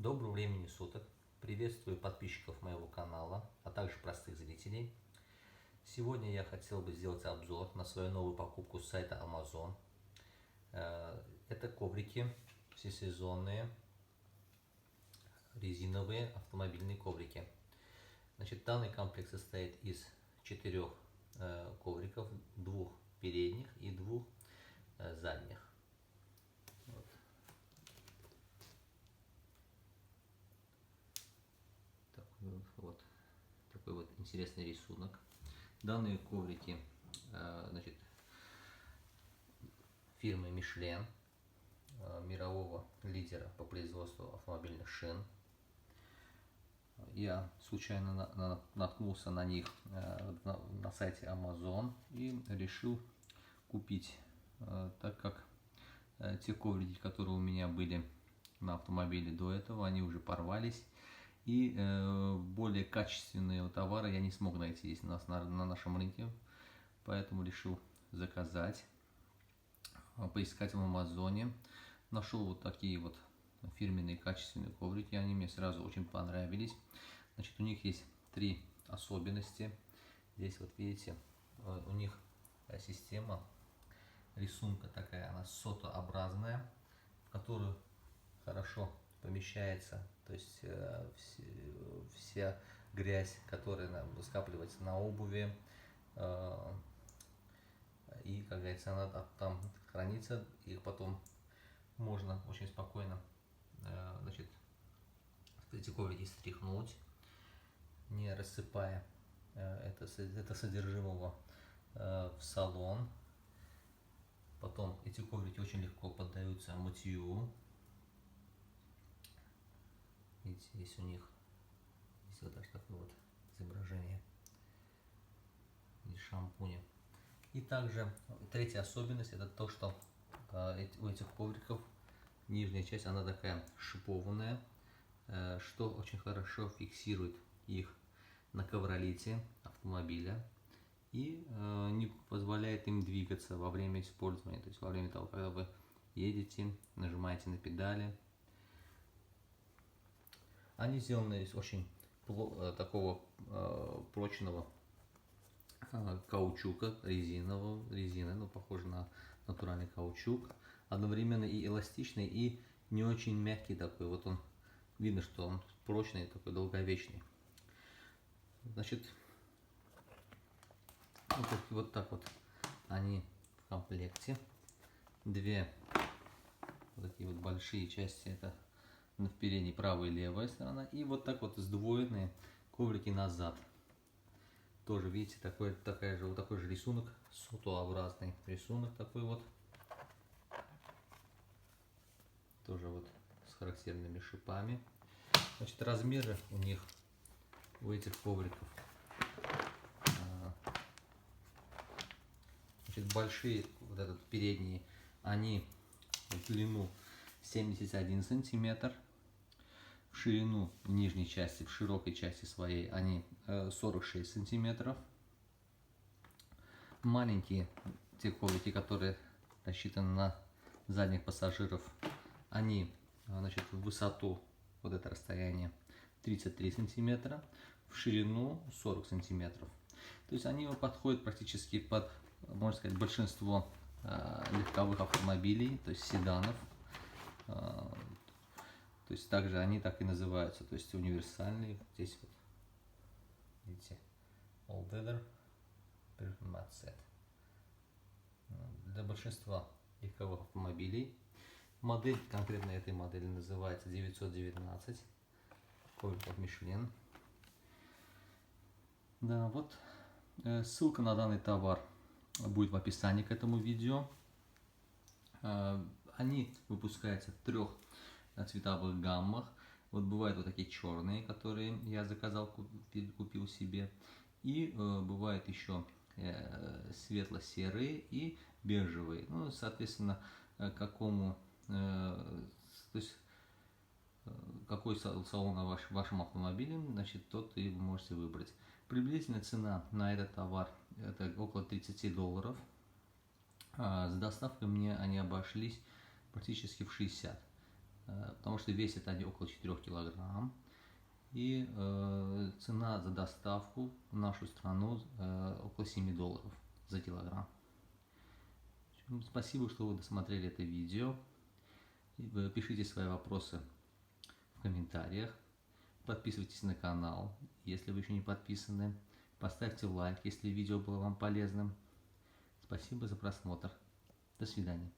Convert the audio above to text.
Доброго времени суток! Приветствую подписчиков моего канала, а также простых зрителей. Сегодня я хотел бы сделать обзор на свою новую покупку с сайта Amazon. Это коврики всесезонные, резиновые автомобильные коврики. Значит, данный комплект состоит из 4 ковриков, 2 передних и 2 задних. Вот такой вот интересный рисунок. Данные коврики, значит, фирмы Michelin, мирового лидера по производству автомобильных шин. Я случайно наткнулся на них на сайте Amazon и решил купить, так как те коврики, которые у меня были на автомобиле до этого, они уже порвались. И более качественные товары я не смог найти здесь на нашем рынке, поэтому решил заказать, поискать в Амазоне. Нашел вот такие вот фирменные качественные коврики, они мне сразу очень понравились. Значит, у них есть 3 особенности. Здесь вот видите, у них система рисунка такая, она сотообразная, в которую хорошо помещается, то есть вся грязь, которая скапливается на обуви, и, как говорится, она там хранится, и потом можно очень спокойно, значит, эти коврики стряхнуть, не рассыпая это содержимого в салон. Потом эти коврики очень легко поддаются мытью. Видите, здесь у них есть вот такое вот изображение из шампуня. И также третья особенность, это то, что у этих ковриков нижняя часть, она такая шипованная, что очень хорошо фиксирует их на ковролите автомобиля и не позволяет им двигаться во время использования, то есть во время того, когда вы едете, нажимаете на педали. Они сделаны из очень такого прочного каучука, резины, ну, похоже на натуральный каучук, одновременно и эластичный, и не очень мягкий такой. Вот он, видно, что он прочный, такой долговечный. Значит, вот так вот они в комплекте. 2 вот такие вот большие части, это в передней правая и левая сторона, и вот так вот сдвоенные коврики назад. Тоже видите, вот такой же рисунок, сотообразный рисунок такой вот, тоже вот с характерными шипами. Значит, размеры у них, у этих ковриков, значит, большие, вот этот передние, они в длину 71 сантиметр, в ширину в нижней части, в широкой части своей, они 46 сантиметров. Маленькие те коврики, которые рассчитаны на задних пассажиров, они, значит, в высоту, вот это расстояние, 33 сантиметра, в ширину 40 сантиметров. То есть они подходят практически под, можно сказать, большинство легковых автомобилей, то есть седанов. То есть также они так и называются, то есть универсальные. Здесь вот, видите, All Weather Mat Set. Для большинства легковых автомобилей. Модель конкретно этой модели называется 919, коврик от Michelin. Да, вот ссылка на данный товар будет в описании к этому видео. Они выпускаются в 3 цветовых гаммах. Вот бывают вот такие черные, которые я заказал, купил себе. И бывают еще светло-серые и бежевые. Ну, соответственно, какому, то есть, какой салон на вашем автомобиле, значит, тот и вы можете выбрать. Приблизительная цена на этот товар это около $30. С доставкой мне они обошлись практически в 60. потому что весят они около 4 килограмм. И цена за доставку в нашу страну около $7 за килограмм. Спасибо, что вы досмотрели это видео. Пишите свои вопросы в комментариях. Подписывайтесь на канал, если вы еще не подписаны. Поставьте лайк, если видео было вам полезным. Спасибо за просмотр. До свидания.